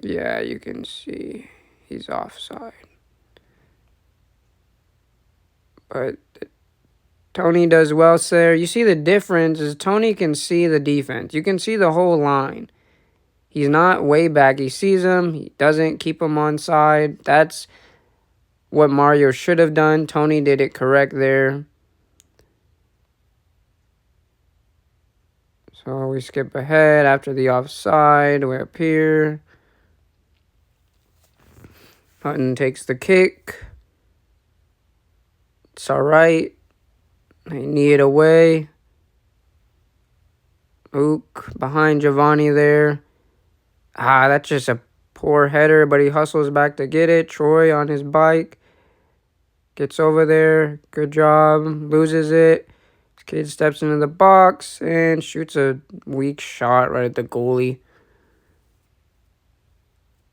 Yeah, you can see he's offside. But Tony does well there. You see the difference is Tony can see the defense. You can see the whole line. He's not way back. He sees him. He doesn't keep him on side. That's what Mario should have done. Tony did it correct there. So we skip ahead after the offside. We're up here. Hutton takes the kick. It's all right. They knee it away. Ook behind Giovanni there. That's just a poor header, but he hustles back to get it. Troy on his bike. Gets over there. Good job. Loses it. This kid steps into the box and shoots a weak shot right at the goalie.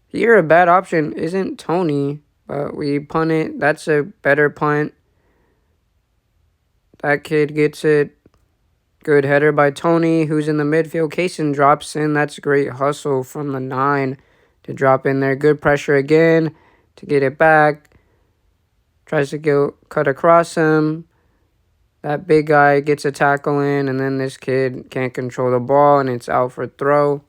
Here, a bad option isn't Tony, but we punt it. That's a better punt. That kid gets it. Good header by Tony, who's in the midfield. Kaysen drops in. That's a great hustle from the 9 to drop in there. Good pressure again to get it back. Tries to go cut across him. That big guy gets a tackle in, and then this kid can't control the ball, and it's out for throw.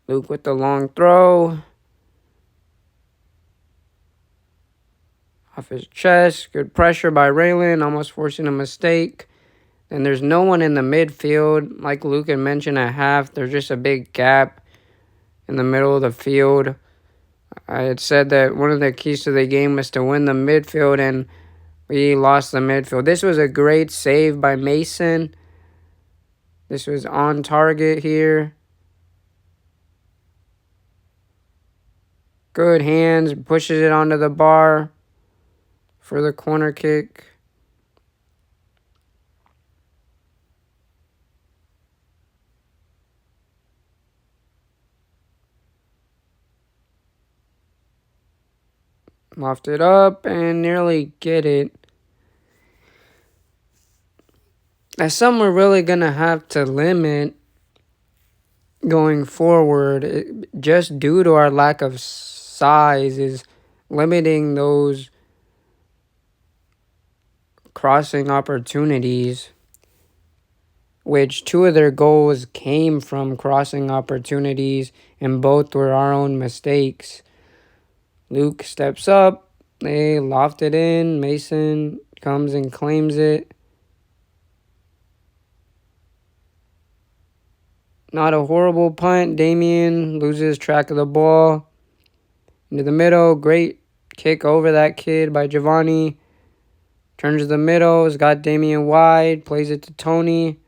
Luke with the long throw. Off his chest. Good pressure by Raylan, almost forcing a mistake. And there's no one in the midfield. Like Luke had mentioned at half, there's just a big gap in the middle of the field. I had said that one of the keys to the game was to win the midfield, and we lost the midfield. This was a great save by Mason. This was on target here. Good hands, pushes it onto the bar for the corner kick. Muffed it up and nearly get it. That's something we're really going to have to limit going forward. Just due to our lack of size is limiting those crossing opportunities, which 2 of their goals came from crossing opportunities, and both were our own mistakes. Luke steps up. They loft it in. Mason comes and claims it. Not a horrible punt. Damien loses track of the ball. Into the middle. Great kick over that kid by Giovanni. Turns to the middle. Has got Damien wide. Plays it to Tony,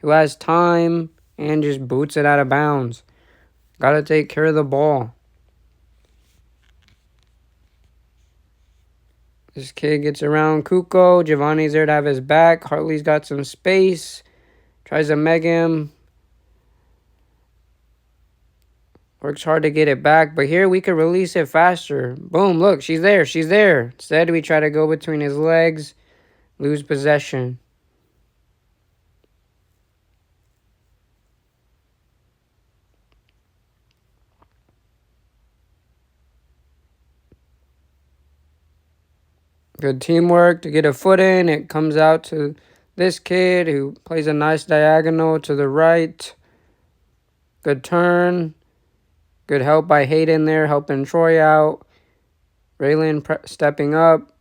who has time and just boots it out of bounds. Got to take care of the ball. This kid gets around Kuko. Giovanni's there to have his back. Hartley's got some space. Tries to meg him. Works hard to get it back. But here we could release it faster. Boom, look, she's there. She's there. Instead, we try to go between his legs. Lose possession. Good teamwork to get a foot in. It comes out to this kid who plays a nice diagonal to the right. Good turn. Good help by Hayden there, helping Troy out. Raylan stepping up.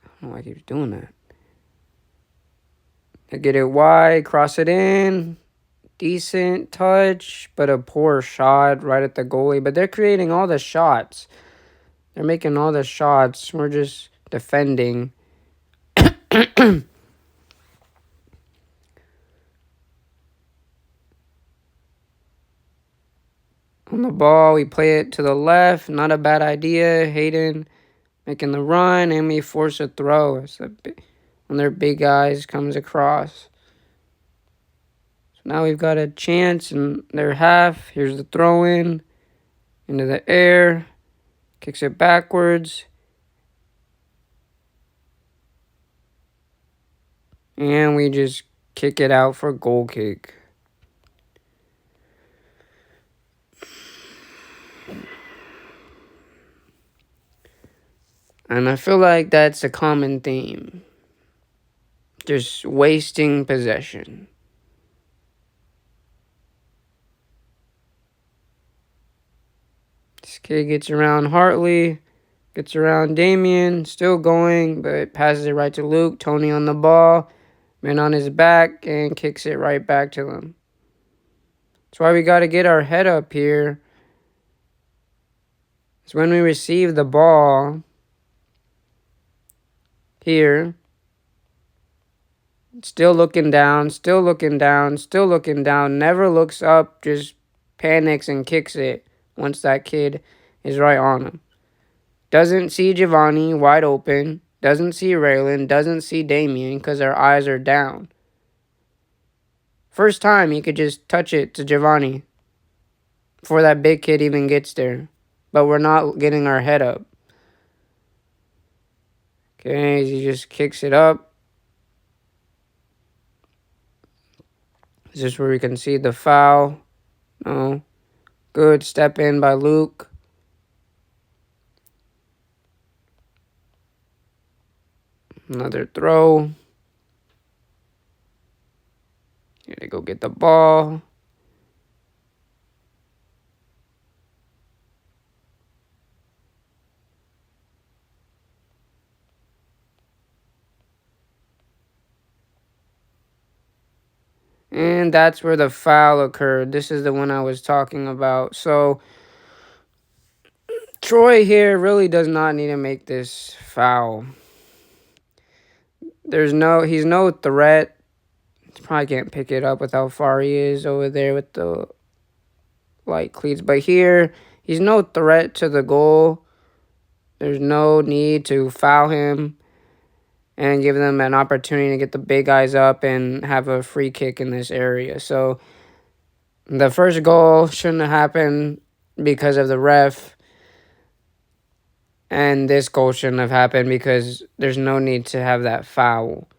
I don't know why he keeps doing that. They get it wide, cross it in. Decent touch, but a poor shot right at the goalie. But they're creating all the shots. They're making all the shots. We're just defending. On the ball, we play it to the left. Not a bad idea. Hayden making the run, and we force a throw. It's one of their big guys comes across. So now we've got a chance in their half. Here's the throw in into the air. Kicks it backwards. And we just kick it out for goal kick. And I feel like that's a common theme. Just wasting possession. This kid gets around Hartley. Gets around Damien. Still going, but passes it right to Luke. Tony on the ball. Man on his back. And kicks it right back to them. That's why we got to get our head up here. It's when we receive the ball here. Still looking down, still looking down, still looking down. Never looks up, just panics and kicks it once that kid is right on him. Doesn't see Giovanni wide open. Doesn't see Raylan. Doesn't see Damien because their eyes are down. First time he could just touch it to Giovanni before that big kid even gets there. But we're not getting our head up. Okay, he just kicks it up. Is this where we can see the foul? No. Good step in by Luke. Another throw. Here they go get the ball. And that's where the foul occurred. This is the one I was talking about. So, Troy here really does not need to make this foul. He's no threat. He probably can't pick it up with how far he is over there with the light cleats. But here, he's no threat to the goal. There's no need to foul him and give them an opportunity to get the big guys up and have a free kick in this area. So the first goal shouldn't have happened because of the ref. And this goal shouldn't have happened because there's no need to have that foul.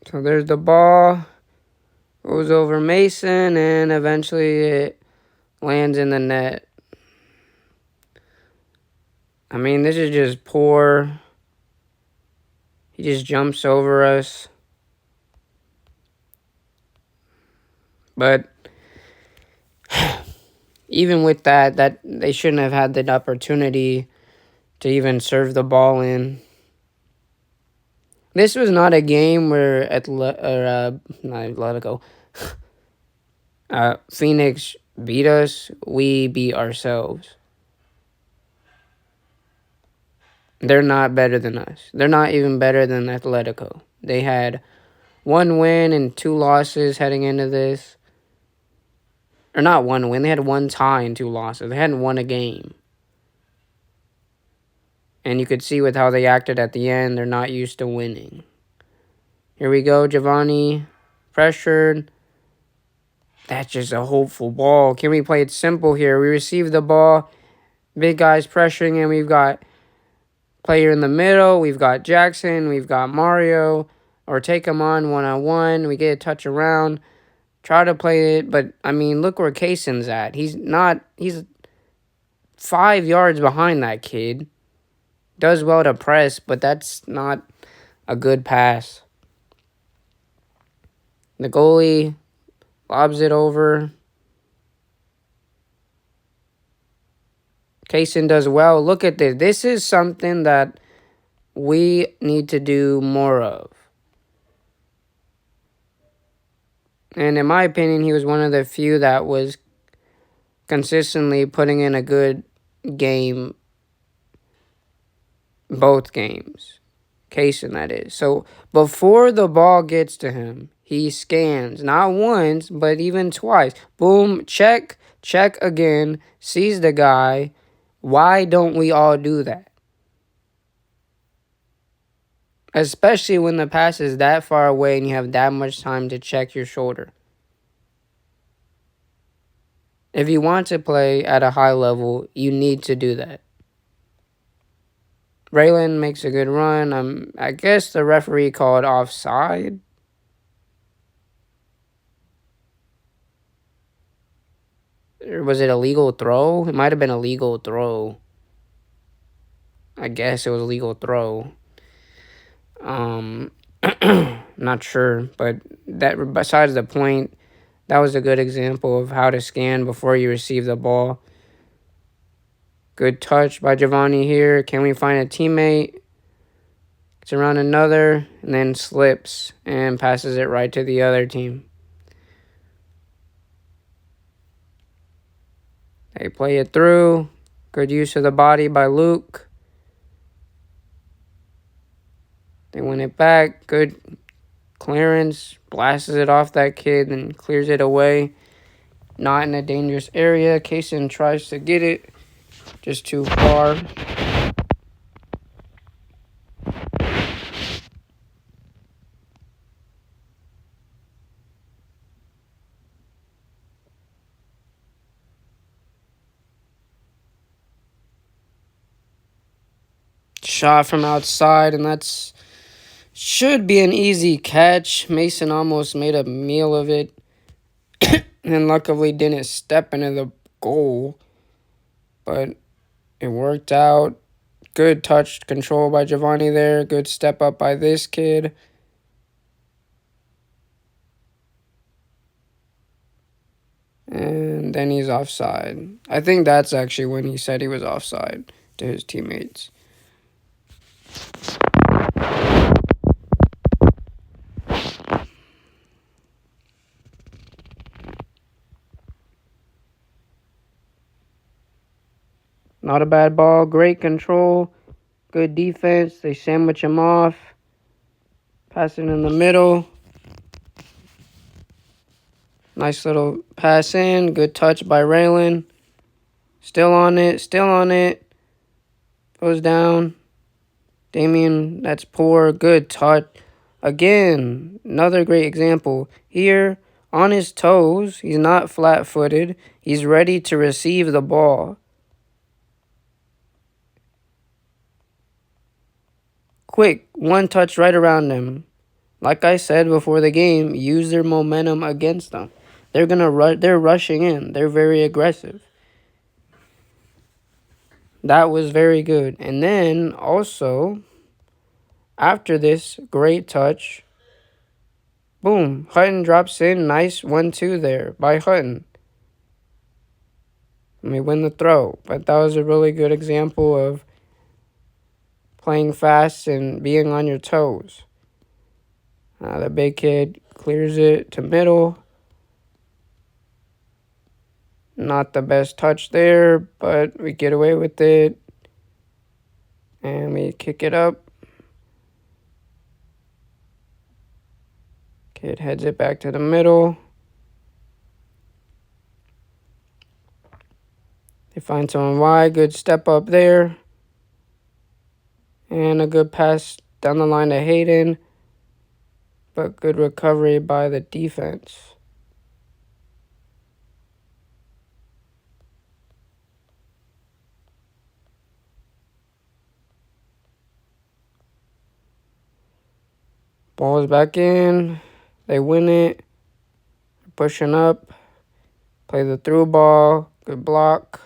So there's the ball. Goes over Mason, and eventually it lands in the net. I mean, this is just poor. He just jumps over us. But even with that they shouldn't have had the opportunity to even serve the ball in. This was not a game where Phoenix beat us. We beat ourselves. They're not better than us. They're not even better than Atletico. They had 1 win and 2 losses heading into this. Or not 1 win. They had 1 tie and 2 losses. They hadn't won a game. And you could see with how they acted at the end, they're not used to winning. Here we go, Giovanni. Pressured. That's just a hopeful ball. Can we play it simple here? We receive the ball. Big guys pressuring, and we've got player in the middle. We've got Jackson. We've got Mario. Or take him on one-on-one. We get a touch around. Try to play it. But, I mean, look where Kaysen's at. He's 5 yards behind that kid. Does well to press, but that's not a good pass. The goalie lobs it over. Kaysen does well. Look at this. This is something that we need to do more of. And in my opinion, he was one of the few that was consistently putting in a good game both games. Kaysen, that is. So before the ball gets to him, he scans not once, but even twice. Boom, check, check again, sees the guy. Why don't we all do that? Especially when the pass is that far away and you have that much time to check your shoulder. If you want to play at a high level, you need to do that. Raylan makes a good run. I guess the referee called offside. Or was it a legal throw? It might have been a legal throw. I guess it was a legal throw. Not sure, but that besides the point, that was a good example of how to scan before you receive the ball. Good touch by Giovanni here. Can we find a teammate? Gets around another and then slips and passes it right to the other team. They play it through. Good use of the body by Luke. They win it back. Good clearance. Blasts it off that kid and clears it away. Not in a dangerous area. Kaysen tries to get it. Just too far. Shot from outside, and that's should be an easy catch. Mason almost made a meal of it. And luckily didn't step into the goal. But it worked out. Good touch control by Giovanni there. Good step up by this kid. And then he's offside. I think that's actually when he said he was offside to his teammates. Not a bad ball. Great control. Good defense. They sandwich him off. Pass it in the middle. Nice little pass in. Good touch by Raylan. Still on it. Still on it. Goes down. Damian, that's poor. Good touch. Again, another great example. Here, on his toes. He's not flat-footed. He's ready to receive the ball. Quick, one touch right around them. Like I said before the game, use their momentum against them. They're rushing in. They're very aggressive. That was very good. And then also, after this great touch, boom, Hutton drops in. Nice 1-2 there by Hutton. And we win the throw. But that was a really good example of playing fast and being on your toes. The big kid clears it to middle. Not the best touch there, but we get away with it. And we kick it up. Kid heads it back to the middle. They find someone wide. Good step up there. And a good pass down the line to Hayden. But good recovery by the defense. Ball is back in. They win it. Pushing up. Play the through ball. Good block.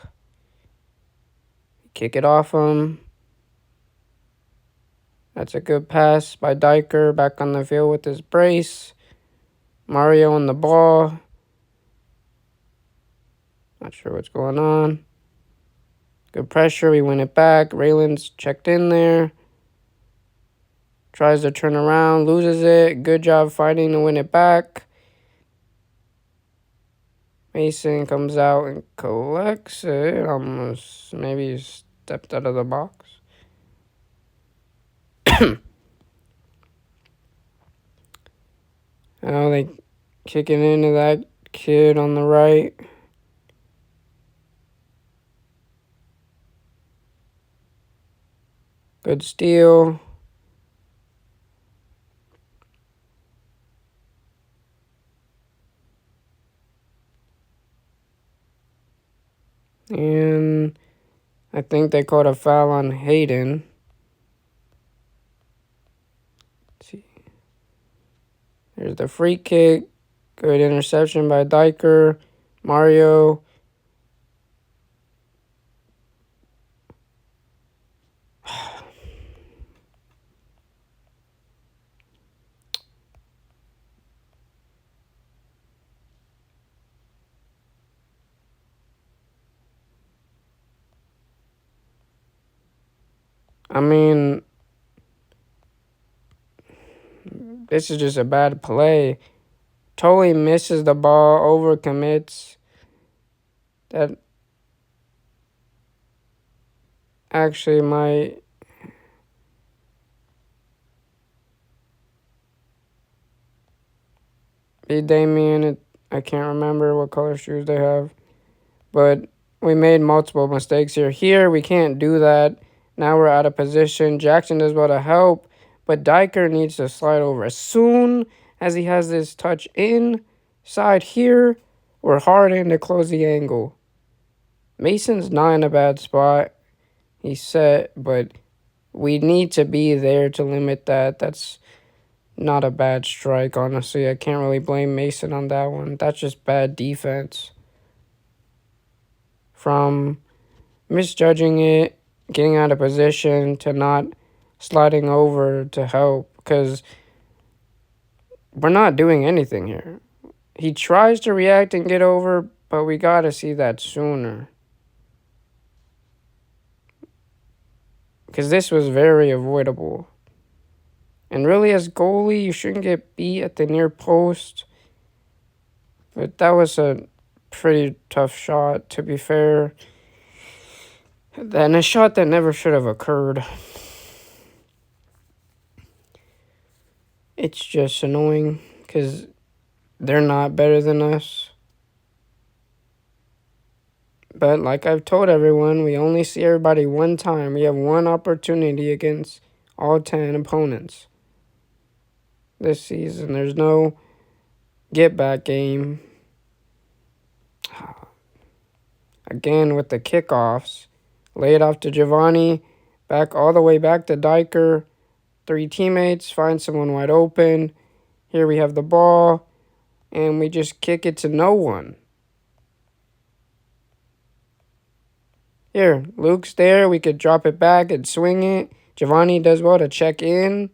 Kick it off him. That's a good pass by Diker. Back on the field with his brace. Mario on the ball. Not sure what's going on. Good pressure. We win it back. Raylan's checked in there. Tries to turn around. Loses it. Good job fighting to win it back. Mason comes out and collects it. Almost maybe stepped out of the box. Now they kicking into that kid on the right. Good steal. And I think they called a foul on Hayden. Let's see. There's the free kick. Good interception by Diker. Mario. I mean, this is just a bad play. Totally misses the ball, overcommits. That actually might be Damien. I can't remember what color shoes they have. But we made multiple mistakes here. Here, we can't do that. Now we're out of position. Jackson does well to help, but Diker needs to slide over. As soon as he has this touch inside here, we're hard in to close the angle. Mason's not in a bad spot. He's set, but we need to be there to limit that. That's not a bad strike, honestly. I can't really blame Mason on that one. That's just bad defense. From misjudging it, getting out of position, to not sliding over to help, because we're not doing anything here. He tries to react and get over, but we got to see that sooner. Because this was very avoidable. And really, as goalie, you shouldn't get beat at the near post. But that was a pretty tough shot, to be fair. And a shot that never should have occurred. It's just annoying because they're not better than us. But like I've told everyone, we only see everybody one time. We have one opportunity against all 10 opponents this season. There's no get back game. Again with the kickoffs. Lay it off to Giovanni. Back all the way back to Diker. 3 teammates. Find someone wide open. Here we have the ball. And we just kick it to no one. Here, Luke's there. We could drop it back and swing it. Giovanni does well to check in.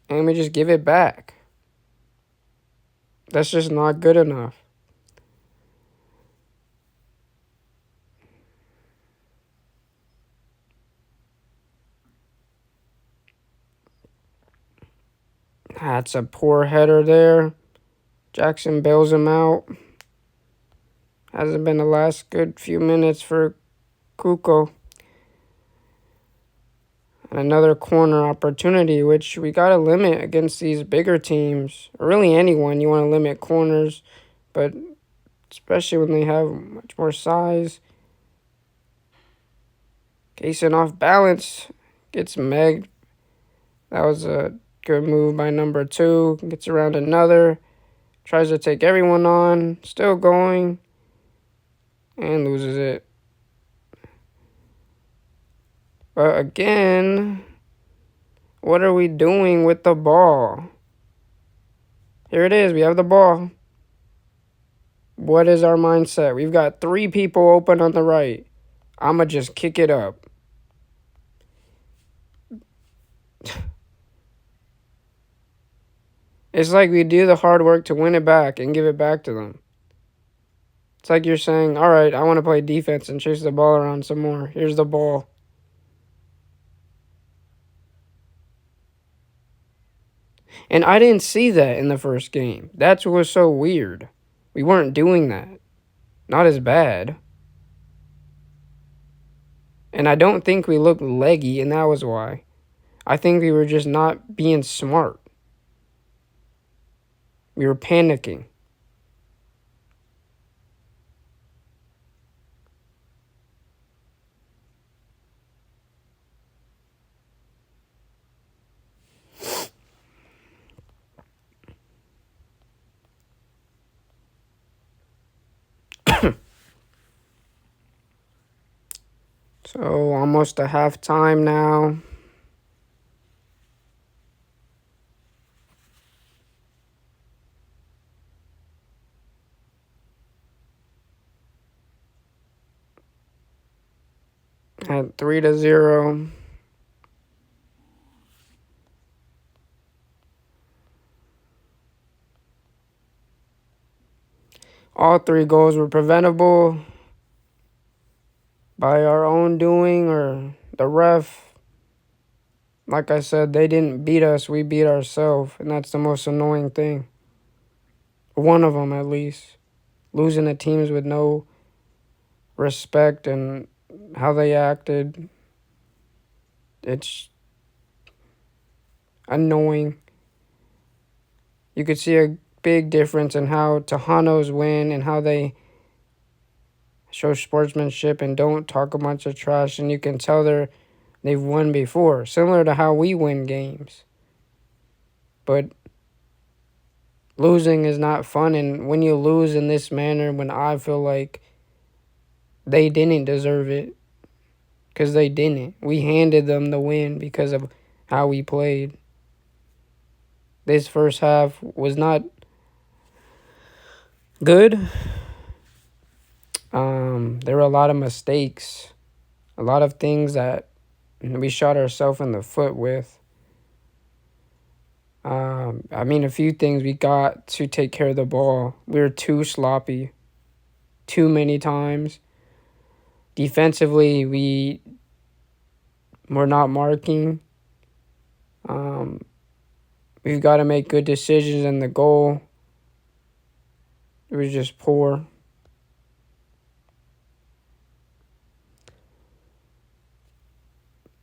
And we just give it back. That's just not good enough. That's a poor header there. Jackson bails him out. Hasn't been the last good few minutes for Kuko. Another corner opportunity, which we got to limit against these bigger teams. Or really anyone, you want to limit corners. But especially when they have much more size. Kaysen off balance. Gets megged. That was a good move by number 2. Gets around another. Tries to take everyone on. Still going. And loses it. But again, what are we doing with the ball? Here it is. We have the ball. What is our mindset? We've got 3 people open on the right. I'ma just kick it up. It's like we do the hard work to win it back and give it back to them. It's like you're saying, all right, I want to play defense and chase the ball around some more. Here's the ball. And I didn't see that in the first game. That's what was so weird. We weren't doing that. Not as bad. And I don't think we looked leggy, and that was why. I think we were just not being smart. We were panicking. So almost a halftime now. At 3-0. All three goals were preventable by our own doing or the ref. Like I said, they didn't beat us, we beat ourselves, and that's the most annoying thing. One of them, at least. Losing to teams with no respect and how they acted. It's annoying. You could see a big difference in how Tejanos win and how they show sportsmanship and don't talk a bunch of trash, and you can tell they've won before, similar to how we win games. But losing is not fun, and when you lose in this manner, when I feel like they didn't deserve it, because they didn't. We handed them the win because of how we played. This first half was not good. There were a lot of mistakes, a lot of things that we shot ourselves in the foot with. A few things we got to take care of the ball. We were too sloppy, too many times. Defensively, we were not marking. We've got to make good decisions in the goal. It was just poor.